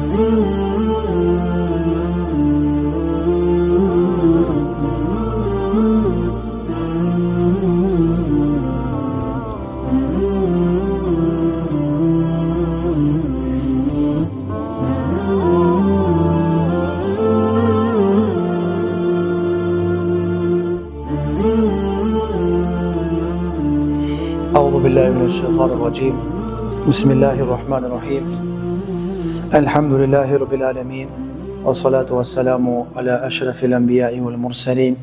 أعوذ بالله من الشيطان الرجيم بسم الله الرحمن الرحيم الحمد لله رب العالمين والصلاة والسلام على أشرف الأنبياء والمرسلين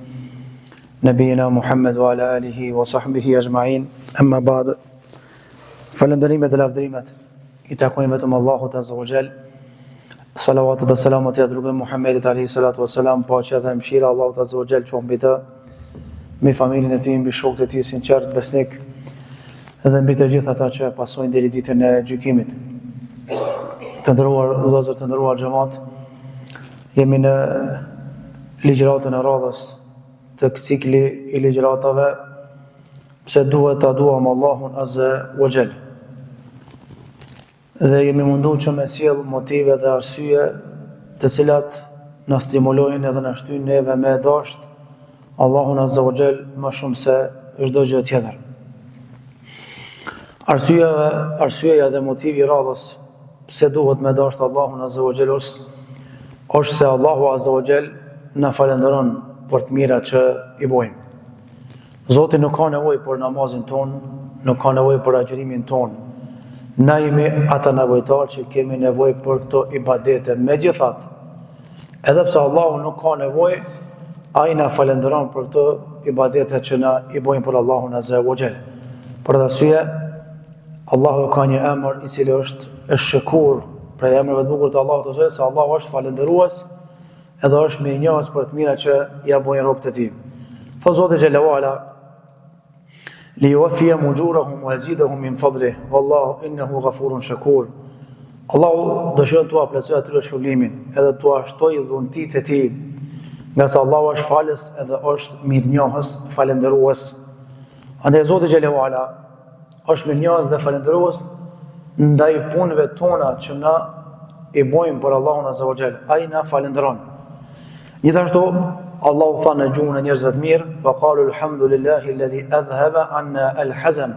نبينا محمد وعلى آله وصحبه أجمعين أما بعد فلندريمة الأفدريمة إتاكوين الله عز وجل صلوات والسلام على محمد عليه الصلاة والسلام پاچه dhe mshira Allahu Azza wa Jall qoftë mbi të, me familjen e tij, mbi shokët e tij sinqert besnik, edhe mbi të gjithë ata që pasojnë deri ditën e gjykimit. Të nderuar vëllezër, të nderuar xhamat, jemi në ligjëratën e radhës të cikli i ligjëratave pse duhet ta duam Allahun Azza wa Jall. Dhe jemi munduar që me sjell motive dhe arsye të cilat na stimulojnë edhe na shtyjnë neve me dashur Allahun Azza wa Jall më shumë se çdo gjë tjetër. Arsyeja dhe motivi i radhës pse duhet me dashur Allahun Azza wa Jall është se Allahu Azza wa Jall na falenderon për të mirat që i bojmë. Zoti nuk ka nevojë për namazin ton, nuk ka nevojë për agjërimin ton. Na jemi ata nevojtar që kemi nevojë për këto ibadete. Megjithatë, edhe pse Allahu nuk ka nevojë, ai na falenderon për këto ibadete që na i bojmë për Allahun Azza wa Jall. Për arsye, Allahu ka një emër i cili është Shakur, prej emrave të bukur të Allahut Azza wa Jall, se Allahu është falendërues edhe është mirënjohës për të mirat që ja bojnë robët e tij. Thot Zoti Xhela Wala: لِيُوَفِّيَ مُجُورَهُمْ وَيَزِيدَهُمْ مِنْ فَضْلِهِ وَاللَّهُ إِنَّهُ غَفُورٌ شَكُورٌ. Allahu dëshiron t'ua plotësoj atyre shpërblimin, edhe t'ua shtoj dhuntitë e tij, nga sa Allahu është falës edhe është mirënjohës, falendërues. Andaj Zoti Xhela Wala është mirënjohës dhe falendërues ndaj punëve tona që na i bojmë për Allahun Azza wa Jall. Ai na falenderon. Gjithashtu Allahu tha në gjuhën e njerëzve të mirë: "Wa qalu alhamdulillahi alladhi adhhaba 'anna al-hazan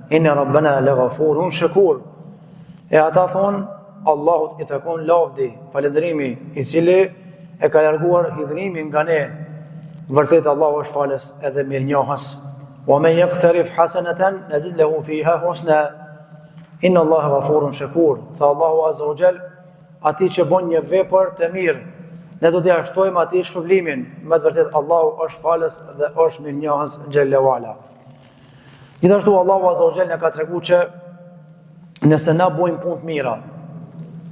inna rabbana laghafurun shakur." E ata thonë, Allahut i takon lavdi, falënderimi, i cili e ka larguar hidhrimin nga ne. Vërtet Allahu është falës edhe mirënjohës. "Wa man yaqtarif hasanatan nazid lahu fiha husna inna Allaha ghafurun shakur." Tha Allahu Azza wa Jall, ati që bën një vepër të mirë, ne do t'i shtojmë atij shpërblimin. Me të vërtetë Allahu është falës dhe është mirënjohës Xhella Wala. Gjithashtu Allahu Azza wa Jall na ka treguar që nëse na bojmë punë të mira,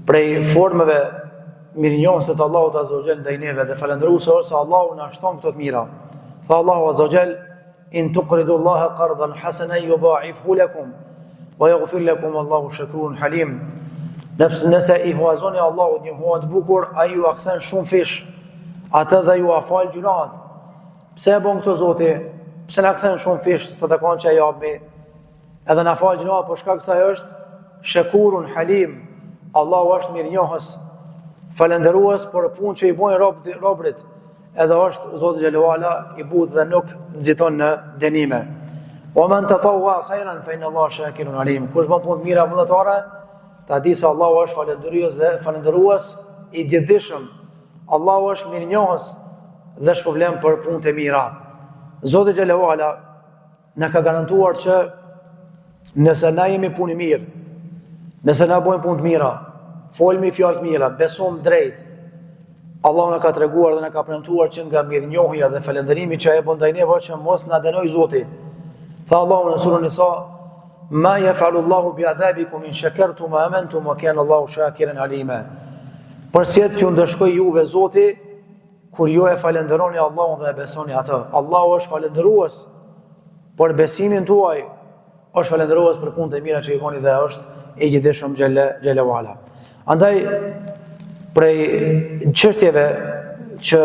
prej formave mirënjohëse të Allahut Azza wa Jall ndaj neve dhe falendëruese është se Allahu na shton këto të mira. Tha Allahu Azza wa Jall: "In tuqridu Allaha qardan hasanan yudha'ifhu lakum wa yaghfir lakum Allahu shakurun halim." Nëse i huazoni Allahut një huaj të bukur, ai ju a kthen shumë fish, atë dhe ju a fal gjunaat. Pse e bën këto Zoti? Pse na kthen shumë fish, sadakon që japi, edhe na fal gjunaat për shkak se ai është Shakurun Halim. Allahu është mirënjohës, falendërues për punë që i bojnë robrit, edhe është Zoti Xhela Wala i butë dhe nuk nxiton në dënime. "Wa man tatawwa khairan fa inna Allaha shakirun alim." Kush bën punë të mira vullnetare, ta di se Allahu është falendërues i gjithdijshëm. Allahu është mirënjohës dhe shpëvlen për punët e mira. Zoti Xhela Wala na ka garantuar që nëse na jemi punë mirë, nëse na bojmë punë të mira, folmi fjalë të mira, besojmë drejt, Allahu na ka treguar dhe na ka premtuar që nga mirënjohja dhe falënderimi që ai bën ndaj neve që mos na dënoj Zoti. Tha Allahu në surën Nisa: "Ma yaf'alu Allahu bi'adabikum in shakartum wa amantum wa kana Allahu shakiran alima." Përset që ndëshkoj juve Zoti kur ju e falenderoni Allahun dhe e besoni atë. Allahu është falendërues për besimin tuaj, është falendërues për punët e mira që i bëni dhe është i gjithdijshëm Xhella Wala. Andaj prej çështjeve që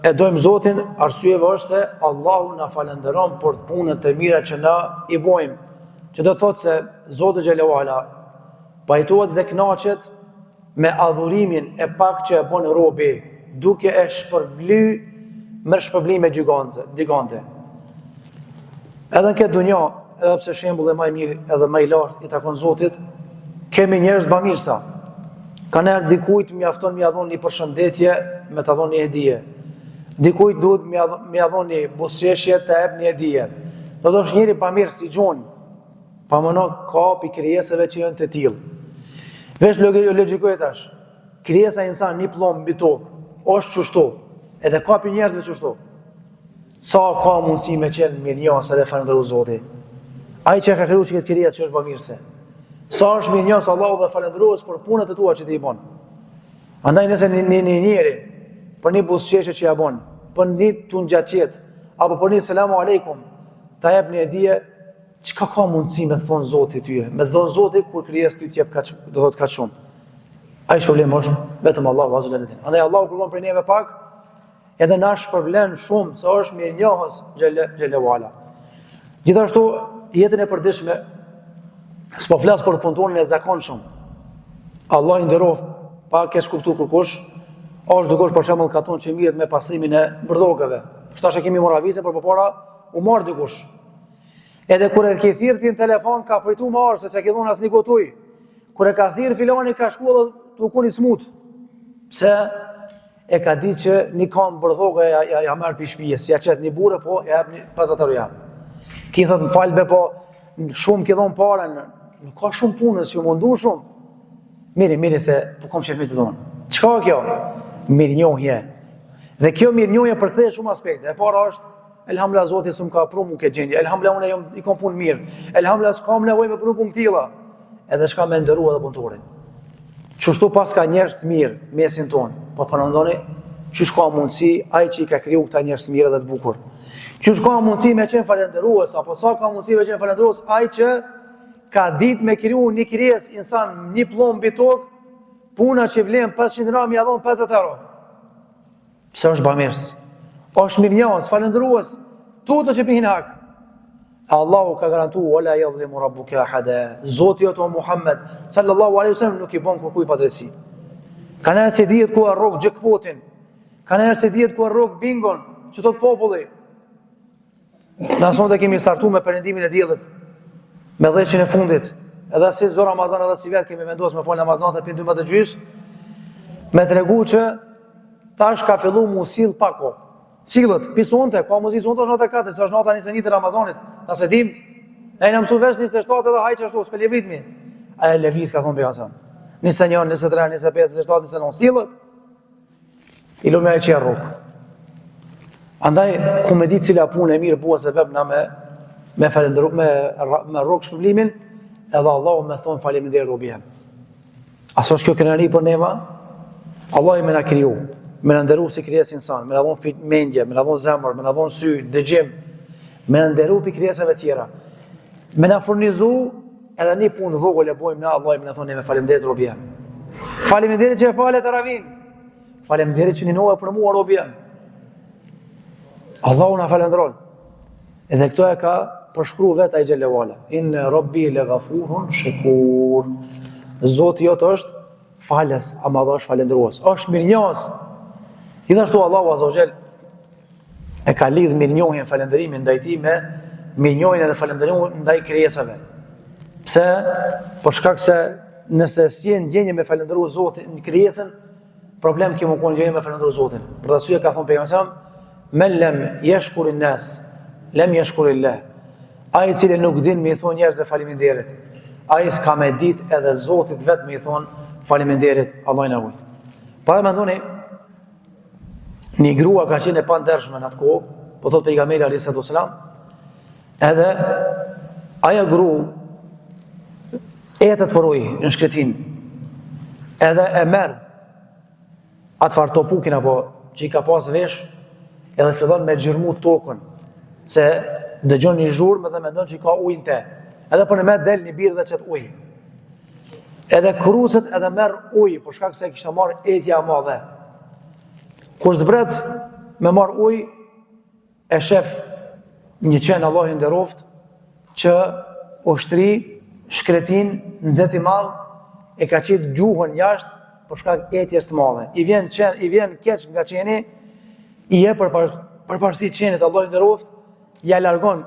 e dojmë Zotin, arsyeve është se Allahu na falenderon për punët e mira që na i bojmë. Që do thotë se Zoti Xhela Wala pajtohet dhe kënaqet me adhurimin e pak që e bën robi, duke e shpërbly me shpërblime gigante. Edhe në këtë dunja, edhe pse shembull e më i mirë edhe më i lartë i takon Zotit, kemi njerëz bamirësa. Ka njerë dikujt mjafton mi adhon një përshëndetje me të adhon një hedije. Dikujt duhet mi adhon një busqeshje të ep një hedije. Do të është njëri bamirës i gjonë, pa mëno ka pi krijesave që janë të tillë. Vesh logjikoj tash. Krijesa insan një plomb mbi tokë, është çështu. Edhe ka pi njerëzve çështu. Sa ka mundësi me qenë mirënjohës edhe falëndëru Zotit. Ai që ka krijuar këtë krijesë që është bamirëse. Sa është mirënjohës Allahu dhe falëndërohet për punët e tua që ti i bën. Andaj nëse një njeri për një buzëqeshje që ja bën, për një tunxhaçet, apo për një selamu aleikum, ta jep një hedije, çka ka mundësi me thon Zoti tyje? Me thon Zoti kur krijesë ty t'jep kaq, do thot kaq shumë. Ai problem është vetëm Allahu azza wa jalla. Andaj Allahu kërkon për neve pak, edhe na shpërblen shumë se është mirënjohës xhelle wala. Gjithashtu jetën e përditshme, s'po flas për punëtonin e zakonshëm. Allah i nderoj pa kesh kuptuar kërkush, është dukosh për shembull katon që mirët me pastrimin e brdhogave. Shtash e kemi moravise për përpara u marr dikush. Edhe kur e ke thirr ti në telefon ka pritu më orë se çka ke dhon asnjë gotuj. Kur e ka thirr filani ka shkuar dhe tu kuni smut. Pse e ka ditë që një kam brdhoga ja merr pi shtëpisë, ja çet një burrë po ja jap një pasataro ja. Ki thot më fal be po shumë ke dhon parën, nuk ka shumë punës, ju mundu shumë. Miri se po kam shef me të dhon. Çka kjo? Mirënjohje. Dhe kjo mirënjohje përkthehet shumë aspekte. E para është elhamdulillah Zoti s'm ka pru mu këtë gjendje. Elhamdulillah unë i kam punë mirë. Elhamdulillah s'kam nevojë me punë tilla. Edhe s'ka me ndërua edhe punëtorin. Çështu pas ka njerëz të mirë mesin ton. Po përndoni çish ka mundësi ai që i ka kriju këta njerëz të mirë dhe të bukur. Çish ka mundësi me qenë falëndërues apo sa ka mundësi me qenë falëndërues ai që ka ditë me kriju një krijesë insan një plomb mbi tokë, puna që vlen 500 euro më dhon 50 euro. Pse është bamirës? Është mirënjohës, falëndërues, tutë që pihin hak. Allahu ka garantuar wala yadhlimu rabbuka ahada. Zoti jot Muhammed sallallahu alaihi wasallam nuk i bën kërkuj padrejti. Kanë se dihet ku arrok jackpotin. Kanë se dihet ku arrok bingon, që tot populli. Na sonte kemi startuar me perëndimin e diellit me 10 e fundit. Edhe si zor Ramazan edhe si vet kemi vendosur me fol Ramazan të pin 12 gjys. Me tregu që tash ka filluar mu sill pako. Sillët, pisonte, ka muzikë sonte është 4, sa është nata 21 të Ramazanit. Na se dim, ai na mësoi vesh 27 edhe haj ashtu, s'pe levritmi. Ai lëviz ka thonë bejan. 21, 23, 25, 27, 29 sillët. I lumë ai çerru. Andaj ku me ditë cila punë e mirë bua se vep na me falendëru me rrok shpëblimin, edhe Allahu më thon faleminderit robi jam. Aso është kjo kënaqëri për neva? Allah i më na kriju, më na nderu si krijesë insan, më na dhon mendje, më na dhon zemër, më na dhon sy, dëgjim, më na nderu pi krijesave të tjera. Më na furnizu edhe një punë vogël e bojmë na, Allah i më na thon me faleminderit robi jam. Faleminderit që falet Aravin. Faleminderit që ninohet për mua robi jam. Allahu na falendron. Edhe këto e ka përshkruar vetë ai xhelle wala. Inna rabbi laghafurun shakur. Zoti jot është falës, ama dhe është falendrues. Është mirënjohës. Gjithashtu Allahu azza wa jall e ka lidh mirënjohjen falënderimin ndaj tij me mirënjohjen edhe falënderimin ndaj krijesave. Pse? Për shkak se nëse s'jen gjendje me falëndëruar Zotin në krijesën, problem kemi ku gjendje me falëndëruar Zotin. Për arsye ka thonë pejgamberi men lam yashkur an-nas lam yashkur Allah. Ai i cili nuk din me i thonë njerëzve faleminderit, ai s'ka me ditë edhe Zotit vetë me i thonë faleminderit, Allah i na ujt. Para mendoni një grua ka qenë e pandershme në atë kohë, po thot pejgamberi alayhis salam, edhe ajo grua etet për ujë në shkretin, edhe e merr atë fartopukin apo që i ka pas vesh, edhe fillon me xhirmu tokën, se dëgjon një zhurmë dhe mendon që ka ujë te. Edhe për në me del një birë dhe qëtë ujë. Edhe kruset edhe merr ujë, për shkak se kishte marrë etja madhe. Kur zbret me marr ujë, e shef një qenë Allah i nderoft, që ushtri, shkretin, nxehti madh, e ka qitë gjuhën jashtë, për shkak etjes të madhe. I vjen keq nga qeni, i jep përparësi qenit, Allah i nderoft, ja largon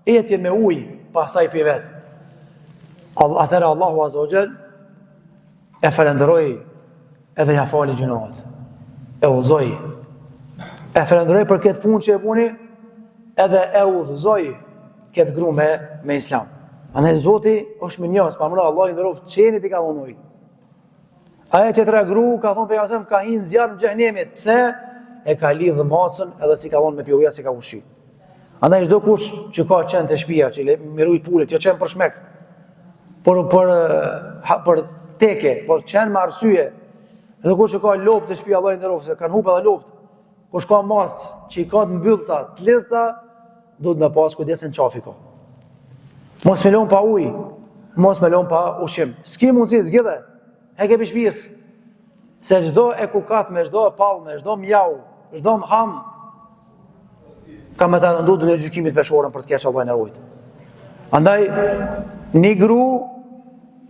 etje me ujë, pastaj pi vet. Atëherë Allahu Azza wa Jall e falenderoi edhe ja fali gjunohet. E udhëzoi. E falenderoi për këtë punë që e buni, edhe e udhëzoi këtë gru me Islam. Andaj Zoti është minjos, pa mëna Allah i nderoft qenit i ka dhënë ujë. Aja që tre gru ka thonë pejgamberi ka hinë zjarr në xhenemit. Pse? E ka lidhë macën edhe si ka thonë me pijuja si ka ushqy. Andaj çdo kush që ka qenë të shtëpia, që mirujt pulit, jo qenë për shmek, për teke, por qenë me arsye. Çdo kush që ka lopë të shtëpia, Allah i nderoft, se kanë humbë edhe lopët. Kush ka macë që i ka të mbyllta, të lidhta, duhet me pas kujdesin qafi ka. Mos me lon pa ujë, mos me lon pa ushqim. S'ki mundësi zgjidhe. E ke pishpis. Se çdo e kukat me çdo e pall me çdo mjau, çdo ham ka me ta rëndu dhe gjykimit peshorën për të keq Allah në rujt. Andaj, një gru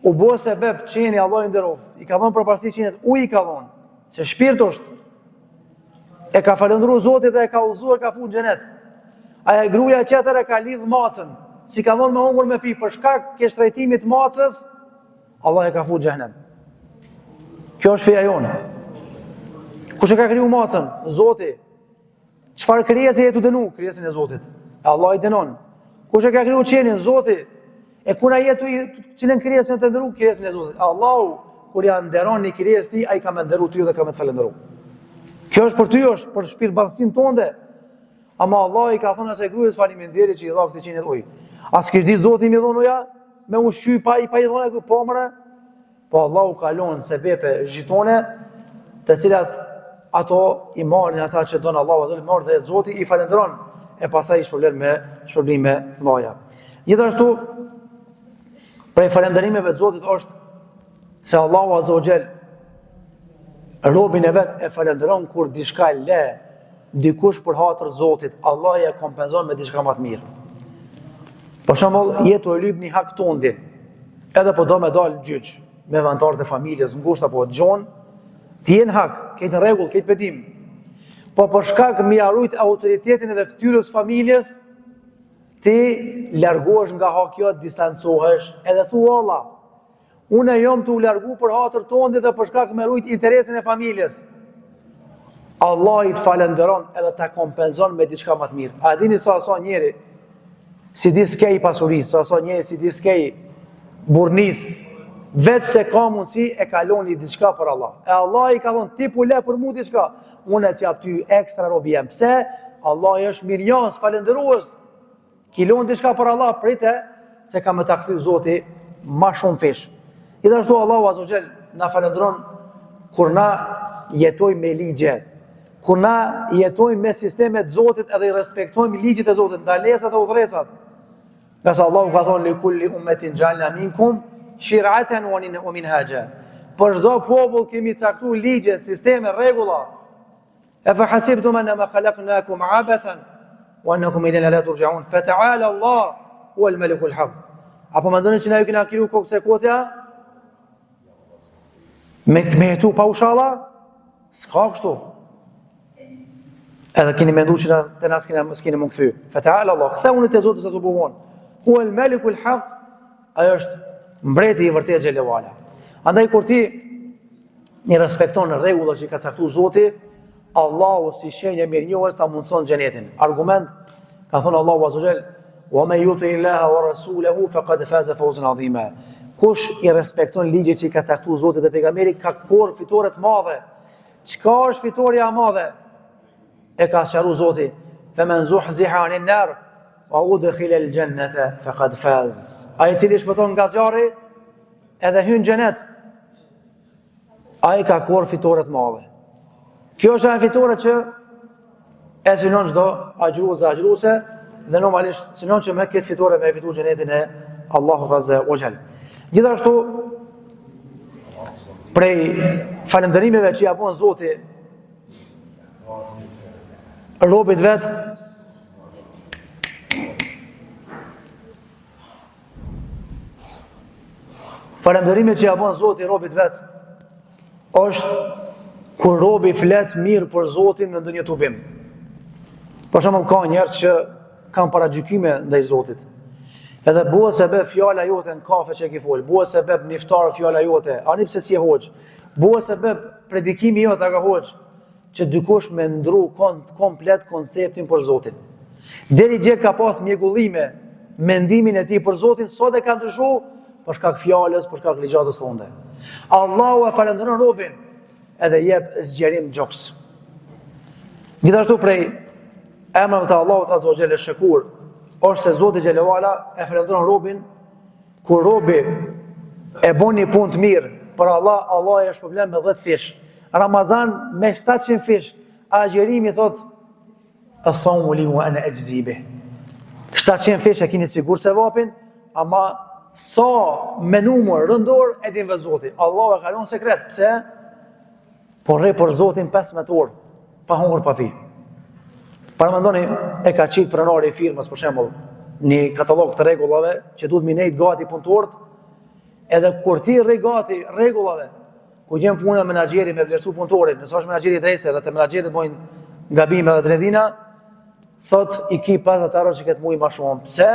u bo se beb qeni Allah i nderoft, i ka thonë përparësi qenit, uj i ka thonë, se shpirt është, e ka falendru Zotit dhe e ka uzu e ka fu në xhenet. Aja gruja qetër e ka lidh macën, si ka thonë me hungur me pi, për shkak ke shtrajtimit macës, Allah e ka fu në xhenem. Kjo është feja jonë. Kush e ka kriju macën? Zoti. Çfarë krijesi e tu dënu? Krijesin e Zotit. E Allah i dënon. Kush e ka kriju qenin? Zoti. E kuna jetu cilën krijesin të ndëru? Krijesin e Zotit. Allahu, kur ja nderon një krijes ti, ai ka me nderu ty dhe ka me të falendëru. Kjo është për ty, është për shpirtbardhësinë tënde. Ama Allah i ka thënë asaj grujës faleminderit që i dha këtë qenit ujë. As kish di Zoti mi dhon uja, me ushqy pa i dhënë këtu pomre. Po Allahu kalon sebepe zhitone, të cilat ato i marrin ata që don Allahu azza wa jalla dhe Zoti i falendron e pastaj i shpërblim me lloja. Gjithashtu prej falënderimeve të Zotit është se Allahu azza wa jalla robin e vet e falendron kur diçka le dikush për hatër Zotit, Allah e kompenzon me diçka më të mirë. Për shembull, jetu e lyp një hak tondi, edhe po do me dal gjyq me vantarët e familjes, ngushta apo gjon, ti jenë hak, këtë në rregull, këtë betim. Po për shkak mi arrujt autoritetin edhe ftyrës familjes, ti largohesh nga hakja, distancohesh, edhe thu Allah, unë jam të u largu për hatër tondi dhe për shkak me rujt interesin e familjes. Allah i të falenderon edhe ta kompenzon me diçka më të mirë. A dini sa njeri si di skej pasuris, sa njeri si di skej burnis, vetë se ka mundësi e kalon i diçka për Allah. E Allah i ka thonë, ti pu le për mu diçka, unë e t'jap ty ekstra robi jem. Pse? Allah i është mirjans, falenderuës. Kilon diçka për Allah, prite, se ka me ta kthy Zoti ma shumë fish. Gjithashtu Allahu azza wa jall na falenderon kur na jetojmë me ligje, kur na jetojmë me sistemet Zotit edhe i respektojmë ligjit e Zotit, ndalesat e udhëresat. Nëse Allahu ka thonë li kulli ummetin ja'alna minkum shir'atan wa minhaja. Për çdo popull kemi caktuar ligje, sisteme, rregulla. Afa hasibtum annama khalaqnakum abathan wa annakum ilayna la turja'un. Fata'ala Allah huwal malikul haq. Apo mendoni që na ju kena kriju kokë se kotja? Me jetu pa ushalla? S'ka kështu. Edhe keni mendu që të nas s'keni më këthy. Fata'ala Allah, këtheu të Zotit se të buhon. Huwal malikul haq, ajo është mbreti i vërtet xhelewala. Andaj kur ti një respekton rregullat që ka caktuar Zoti, Allahu si shenjë mirënjohës ta mundson xhenetin. Argument ka thënë Allahu azza wa jall: "Wa man yuti Allaha wa rasulahu faqad faza fawzan 'azima." Kush i respekton ligjet që i ka caktuar Zoti dhe pejgamberi ka korr fitore të madhe. Çka është fitoria e madhe? E ka sqaruar Zoti: "Faman zuhziha 'anil nar wa udkhila al-jannata faqad faz." Ai i cili shpëton nga zjarri edhe hyn xhenet, ai ka korr fitore të madhe. Kjo është ajo fitore që e synon çdo agjërues dhe agjëruese dhe normalisht synon që me këtë fitore me fitu xhenetin e Allahut azza wa jall. Gjithashtu prej falënderimeve që ja bën Zoti robit vet falënderimet që ja bën Zoti robit vet është kur robi flet mirë për Zotin në ndonjë tubim. Për shembull, ka njerëz që kanë paragjykime ndaj Zotit. Edhe bëhet sebeb fjala jote në kafe që ke fol, bëhet sebeb në iftar fjala jote, ani pse si e hoç. Bëhet sebeb predikimi jot ka hoç, që dikush me ndru komplet konceptin për Zotin. Deri dje ka pas mjegullime mendimin e tij për Zotin, sot e ka ndryshuar për shkak fjalës, për shkak ligjatës sonde. Allahu e falendron robin edhe jep zgjerim gjoks. Gjithashtu prej emrave të Allahut Azza wa Jalla Shakur, është se Zoti Xhelalu Ala e falendron robin kur robi e bën një punë të mirë për Allah, Allah e shpërblen me 10 fish. Ramazan me 700 fish. Agjerimi thot as-sawmu li wa ana ajzi bih. 700 fish e keni sigur se vapin, ama sa me numër rëndor e din vë Zoti. Allah e ka lënë sekret. Pse? Po rre për Zotin 15 orë, pa hungur pa pi. Para mendoni e ka qitë pronari i firmës, për shembull, një katalog të rregullave që duhet mi nejt gati punëtorët, edhe kur ti rre gati rregullave, ku gjen puna menaxheri me vlerësu punëtorin, nëse është menaxheri i drejtë edhe te menaxherit bojnë gabime dhe dredhina, thot i ki 50 euro që këtë muj ma shumë. Pse?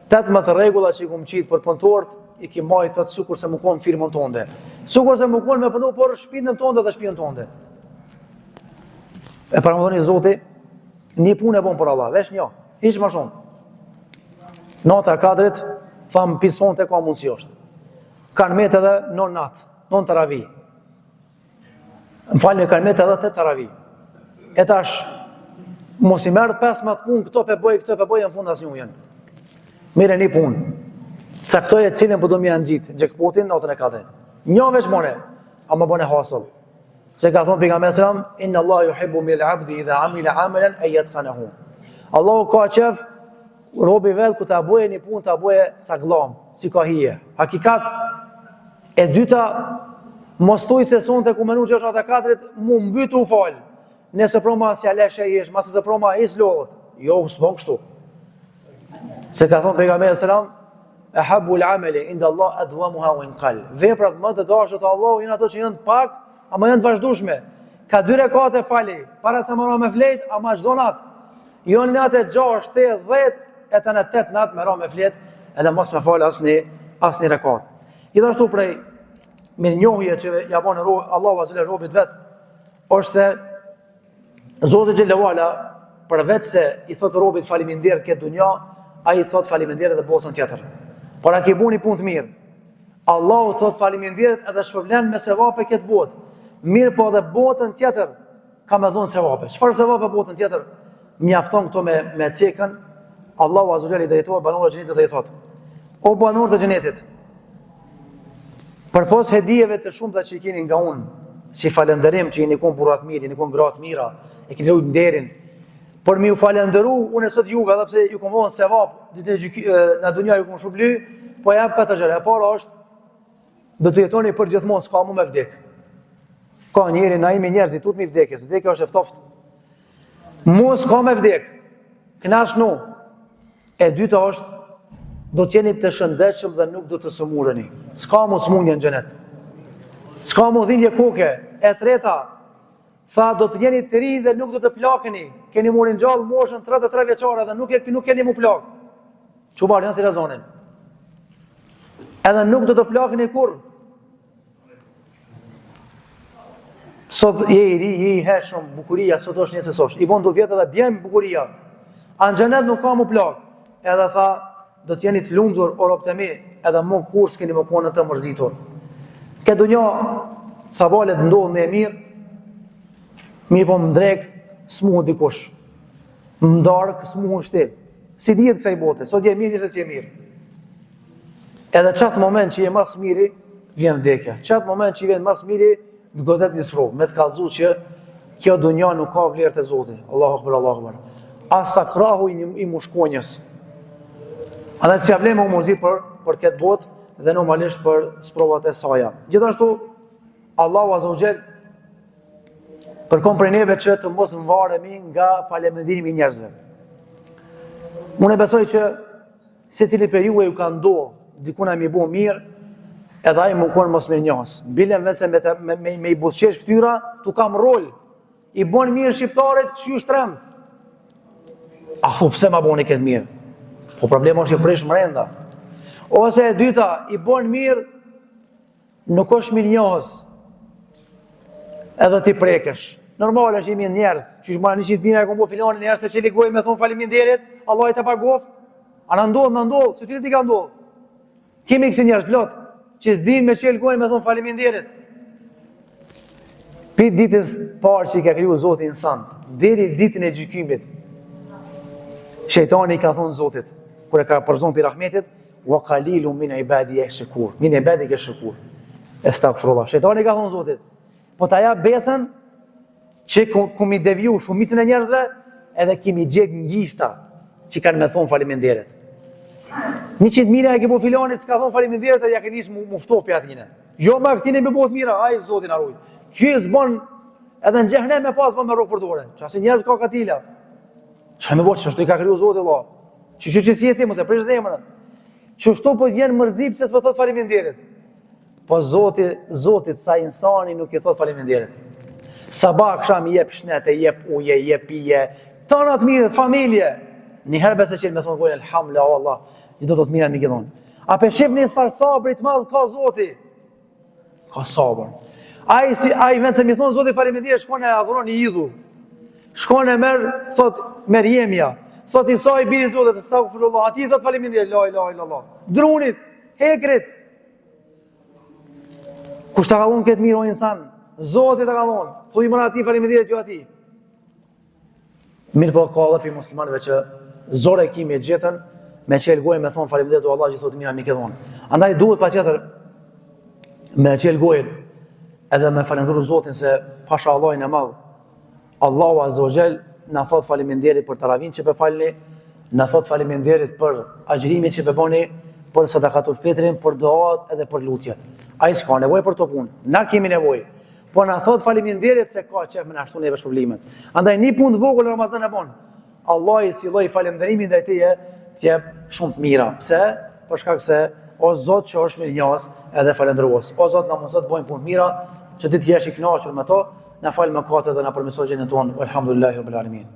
18 rregulla që i kum qitë për punëtorët, i ki majt thot sukur se më konë firmën tonde. Sukur se më konë me pëndu por shpinën tonde dhe shpinën tonde. E paramendoni Zoti, një punë e bon për Allah, vesh një, hiç më shumë. Nota 4, tham pison të ka mundësi është. Kanë met edhe non natë, non taravi. Më falni, kanë met edhe 8 taravi. E tash, mos i merë 15 punë, këto pe boj, në fund asnjë janë. Mire një punë. Caktoje cilën po do më janë gjitë, jackpotin notën e 4. Një veç more, ama bone hasëll. Se ka thonë pejgamberi sallam, inna Allah yuhibbu min al-abdi idha amila amalan an yatqanahu. Allahu ka qef robi vet ku ta bëje një punë, ta bëje sa gllom, si ka hije. Hakikat e dyta, mos thuj se sonte ku menu që është ata 4 mu mbytu u fal. Nëse proma si alesh e jesh, mase se proma is lodhët. Jo, s'bon kështu. Se ka thonë pejgamberi sallam, ahabbu al-amali inda Allah adwamuha wa in qall. Veprat më të dashura të Allahut janë ato që janë pak, ama janë të vazhdueshme. Ka 2 rekate fali, para se më ra me flet, ama çdo natë. Jo në natë 6, 8, 10, e të në 8 natë me ra me flet, edhe mos me fal asnjë rekat. Gjithashtu prej me njohje që ja bën Allahu azza robit vet, është se Zoti xhelalu ala për vetë se i thot robit faleminderit këtë dunja, ai i thot faleminderit edhe botën tjetër. Por a ke buni punë të mirë. Allahu thot faleminderit edhe shpërblen me sevape këtë botë. Mirë po edhe botën tjetër ka me dhënë sevape. Çfarë sevape botën tjetër? Mjafton këto me cekën. Allahu azza wa jalla i drejtohet banorëve të xhenetit dhe i thot: O banorë të xhenetit, përpos hedijeve të shumta që i keni nga unë, si falënderim që jeni kon burrat mirë, jeni kon gratë mira, e keni lujt nderin, por mi u falënderu unë sot juve, edhe pse ju kam dhënë sevap, në dunja ju kam shpërbly, po jap katër gjëra. E para është do të jetoni për gjithmonë, s'ka më me vdek. Ka njëri na imi njerëzit tut mi vdekjes, vdekja është e ftoftë. Mos ka me vdek. Knashnu. E dyta është do të jeni të shëndetshëm dhe nuk do të sëmureni. S'ka më smundje në xhenet. S'ka më dhimbje koke. E treta, tha do të jeni të ri dhe nuk do të plakeni. Keni morin gjallë moshën 33 vjeçare dhe nuk keni mu plak. Çubar janë thirazonin. Edhe nuk do të plakeni kurrë. Sot je i ri, je i hershëm, bukuria sot është njëse sosh. I bon 2 vjetë edhe bjem bukuria. Anë xhenet nuk ka mu plak. Edhe tha, do t'jeni të lumtur o rob të mi, edhe më kur s'keni më konë të mërzitur. Këtë dunja, sa valet ndodhë në e mirë, mi po më drek, s'muhë dikush. Më dark, s'muhë shtet. Si dihet kësaj bote, sot je mirë, njëse si je mirë. Edhe qatë moment që je mas miri, vjen vdekja. Qatë moment që je vjen mas miri, në godet një sfro, me të kalzu që kjo dunja nuk ka vlerë të Zotit. Allahu akbar, Allahu akbar. Asa krahu i mushkonjës. Andaj si avlem u muzi për këtë botë dhe normalisht për sprovat e saja. Gjithashtu, Allahu azza wa jall kërkon prej neve që të mos mvaremi nga faleminderimi i njerëzve. Unë besoj që secili prej juve ju ka ndodhur dikuna mi bu mirë, edhe ai më konë mos mirënjohës. Bilen vetë me i buzëqesh fytyra, tu kam rol. I bon mirë shqiptarit, kështu shtremt. A thu pse ma boni këtë mirë? Po problema është i prish mrenda. Ose e dyta, i bon mirë, nuk është mirënjohës. Edhe ti prekesh. Normal është i mirë njerëz. Që shma 100 mijë e kom bo filani njerëz se që ligoj me thonë faleminderit, Allah i të pagoft. A në ndodh, së tiri ti ka ndodh. Kemi kësi njerëz plot, që s'din me që ligoj me thonë faleminderit. Pit ditës parë që i ka kriju Zoti insan, deri ditën e gjykimit, shejtani i ka thonë Zotit, kur e ka përzon për rahmetit, wa qalilun min ibadiy ash-shakur. Min ibadiy ash-shakur. Astaghfirullah. Shejtani ka thonë Zotit, po ta jap besën që kemi deviju shumicën e njerëzve, edhe kemi gjek ngjista që kanë me thonë faleminderit. 100 mijë e ke bo filani s'ka thonë faleminderit edhe ja ke nis muftof për atine. Jo ma këtine me bëhet mira, ai Zotin arruj. Kjo zbon edhe në xhehenem me pas me rrugë për dorë. Çfarë njerëz ka katila. Çfarë më bëj, çfarë i ka kriju Zoti Allah. Që si jeti mos e prish zemrën. Çështo po vjen mërzip se s'po thot faleminderit. Po Zotit sa insani nuk i thot faleminderit. Sabah akşam i jep shnete, jep uje, jep pije, tanat mirë, familje. Një herë besë që me thonë gojnë, alhamdulillah, Allah, gjithë do të mira mi këdhonë. A pe shif një sfarë sabrit madhë ka Zoti. Ka sabër. Ai vend se mi thonë Zoti faleminderit, shkone e adhuron i idhu. Shkone merë, thot, merë jemja. Thot Isa i biri Zotit, astaghfirullah, ati thot faleminderit, la ilaha illallah. Drunit, hekrit. Kush ta ka dhonë këtë mirë o insan? Zoti ta ka dhonë. Thuj mëra ati faleminderit, jo ati. Mirë po ka dhe për muslimanëve që zore kimi e gjetën, me qelë gojnë me thonë faleminderit o Allah që thotë mira mi këtë dhonë. Andaj duhet pa qëtër me qelë gojnë edhe me falenduru Zotin se pasha Allahin e madhë. Allahu Azza wa Jall na thot faleminderit për taravin që pe falni, na thot faleminderit për agjërimin që pe boni, për sadakatul fitrin, për doat edhe për lutjet. Ai s'ka nevojë për to punë. Na kemi nevojë. Po na thot faleminderit se ka qef me na shtu neve shpërblimet. Andaj një punë vogël në Ramazan e bon. Allah i silloi falënderimin ndaj teje të jep shumë të mira. Pse? Për shkak se o Zot që është mirënjohës edhe falëndërues. O Zot na mëson të bëjmë punë të mira, që ti të jesh i kënaqur me to. Na fal mëkatet dhe na përmirëso gjendjen tonë. Alhamdulillahirabbil alamin.